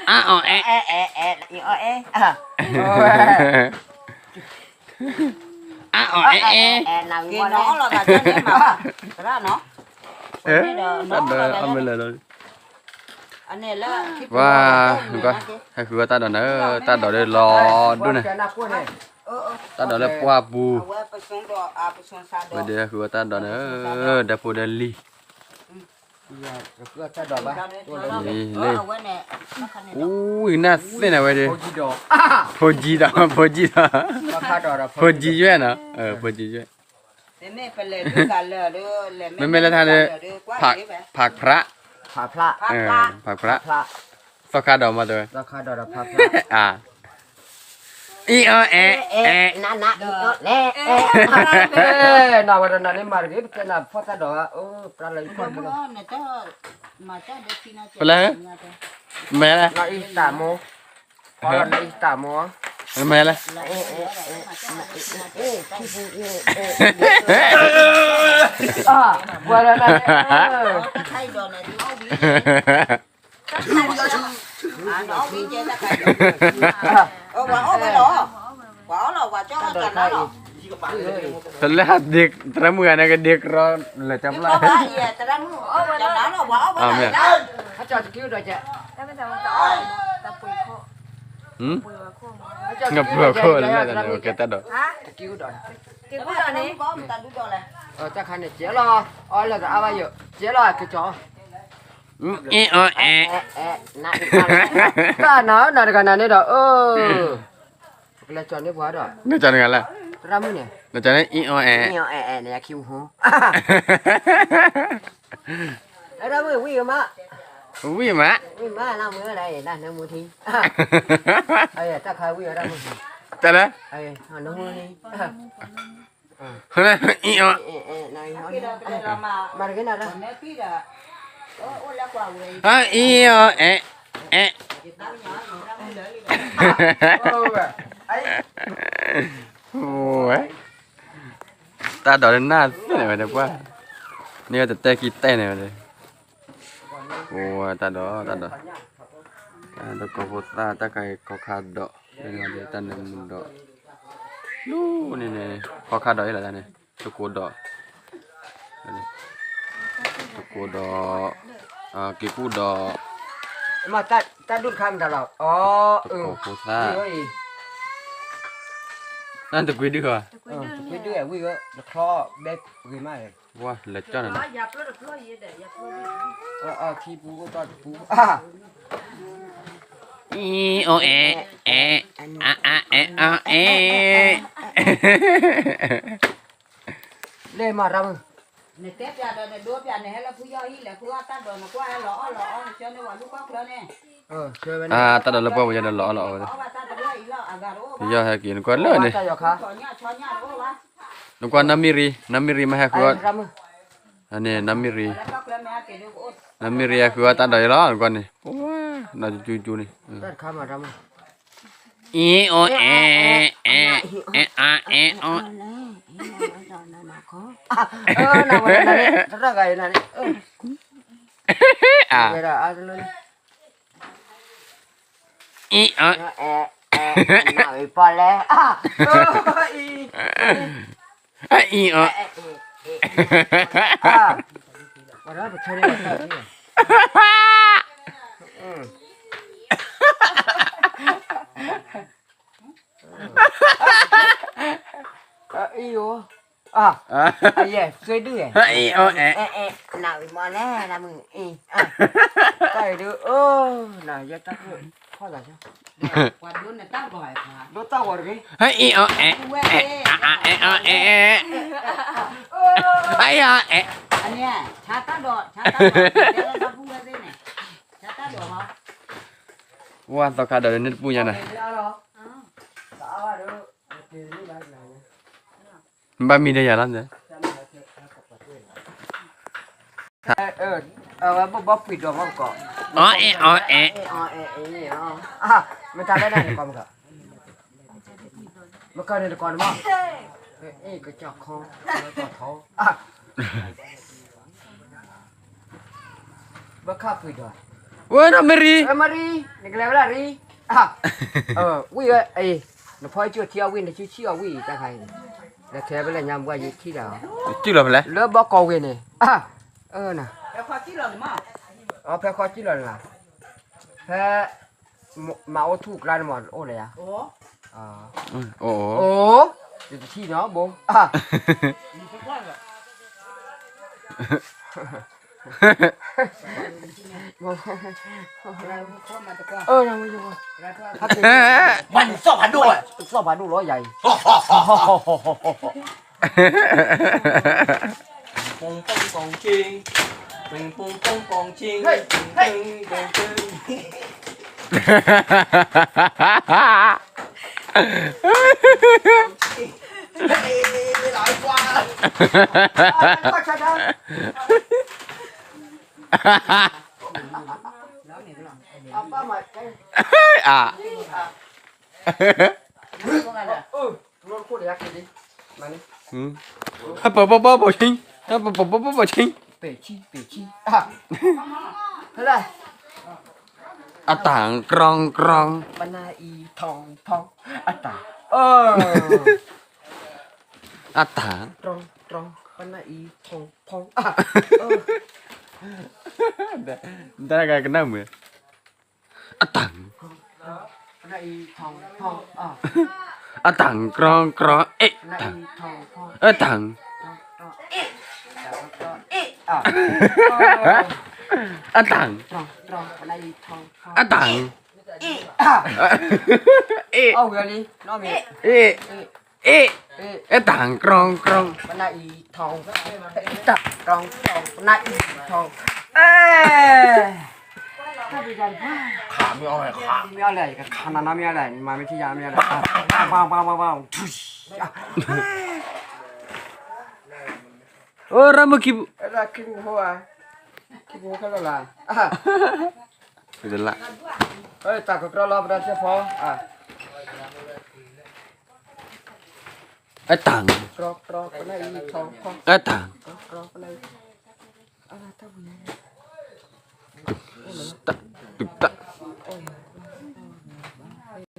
อ่ะอ๋อแอะอีอ๋อเอะอ่ะอ๋อแอะnào cái nó là cái này mà cái đó nó เอ๊ะตัดเด้อเอาไปเลย anh này là ว่าก็ให้คือว่าตัดดอกเนอะตัดดอกได้รอดูนะตัดดอกได้ปัวปูวันเดียวคือว่าตัดดอกเนอะเดี๋ยวพูดเดลี่นี่เลยอู้ยน่าเส้นอะไรดิโพจีดอกโพจีดอกโพจีเยอะนะโพจีเยอะไม่ละทานเลยผักพระผักพระสักขาดอกมาด้วยอีเอน่ะเล่น่าวันนั้นนี่มาเรียบกันนะพอตาดอกปลาไหลคนนึงไปเลยแม่ละ น่าอีตาโมพอน่าอีตาโมแม่ละวันนั้นnó bị chơi ta cài bỏ cái lỗ bỏ là quả cho nó chặt nó rồi ตอนแรกเด็กตระมือนะก็เด็กรอเลยจำไร ta đang chặt nó bỏ cái này ถ้าจอดคิวด้วยจ้ะ งับเปลือกโคนแล้วแต่โอเคตัดดอก คิวด้วย này có người ta đút rồi này จะคันเนี่ยเจ๊รอแล้วจะเอาไว้เยอะเจ๊รอคือจออีเอน่าก็น่ากันนี่ดอกแล้วจอดนี่พอดอก น่าจะงั้นแหละ รามุเนี่ย น่าจะเนี่ยอีเอเนี่ยคิวหูรามุวิ่งมาวิ่งมารามุอะไรนั่นน้ำมือทีไอ้ตาใครวิ่งรามุแต่ละไอ้น้ำมือนี่อีเอมาเรื่องอะไรอีโอ้ยตาดอกหน้าเส้นอะไรมาเดี๋ยวว่านี่ก็จะเตะกีเต้เนี่ยเลยโอ้ยตาดอกก็โคตรตาใครก็ขาดดอกนี่เดี๋ยวตาหนึ่งดอกนู่นนี่ก็ขาดดอกอะไรตาเนี่ยตะโกดอกตะโกดอกกีกูดอกมาตาดุดคำตลอดตะโกโคตรนั่นตะกุยดื้อวิ่งด้วยวิ่งก็คลอเบ็ดวิ่งมาเลยว้าเล็กจ้าน่ะขี้ปูก็ตอดปูอีโอเอเล่มารามึง này tép ra rồi này đua ra này hay là phu do là phu ta rồi nó qua lõ cho nó vào lúc có cửa nè ตาดอกแล้วพวกมันจะหล่ออย่าให้กินก่อนเลยนี่ลูกก่อนน้ำมิริมาให้คืออันนี้น้ำมิริคือว่าตาดอกแล้วลูกก่อนนี่โอ้ยน่าจะจูนี่อีโอเอโอนั่นอะไรนั่นอีน่าไปพอแล้วอีโอมาแล้วไปเช่วยอีโอเย่ช่วยด้วยอีโอน่าไปมาแล้วนะมึงใส่ดูน่าจะตั้งข้ออะไรใช่quả đun này tao gọi hả đốt tao gọi cáiอีโอanh nha cha tao đọt để nó phu ra đây này cha tao đọt hả ว่าตอกขาดอกนิดปุ้ยนะบ้ามีได้ยังล่ะเนี่ยบ๊อบปิดดอกก่อนไม่ทำได้ก่อนมั้งครับมันก็ได้ก่อนมั้งก็จับคอจับท้องบ๊อบข้าปิดดอก Wah, nak meri. Mari, ni kelai lah ri. Wi nó phơi chưa thiêu win thì chưa chiêu wi ta hay. Là thế với là nhầm qua gì khi nào. Chứ là phải lấy. Lỡ bao câu win này. Nè. Em khó chí lần mà. Phải khó chỉ lần là. Phải máu thuộc ra mà ô này à. Ồ. Thì chi nó bố. Nào bây giờ. Mình sọ phản đuổi. Sao phải đủ nó dày. Bông bông bông chiên, bông bông bông bông chiên, Hey, bông bông bông. Lại qua. Apa mà cái À. nó cô để cái gì mà đi Bò chính. Bò chính. bể chi thế này À tảng krong. bana y thong ta À tảng. trong bana y thong Ntar agak kena mu. À tảng. bana y thong À tảng krong. bana Tảng. y thong Tảng. à À tảng. trong bana y thong À tảng. người đi nó mi À tảng krong. bana y thong ta trong bana y thong ta đi ra Khả mi ơi khả. mi lại cái khả năng mi lại mà mi chỉ ra mi lại vào Oh, rambut kibu. ra kinh hoa cái là Sudah lah. ơi ta có trò lo berarti phò À tảng. trò cái này thong À tảng.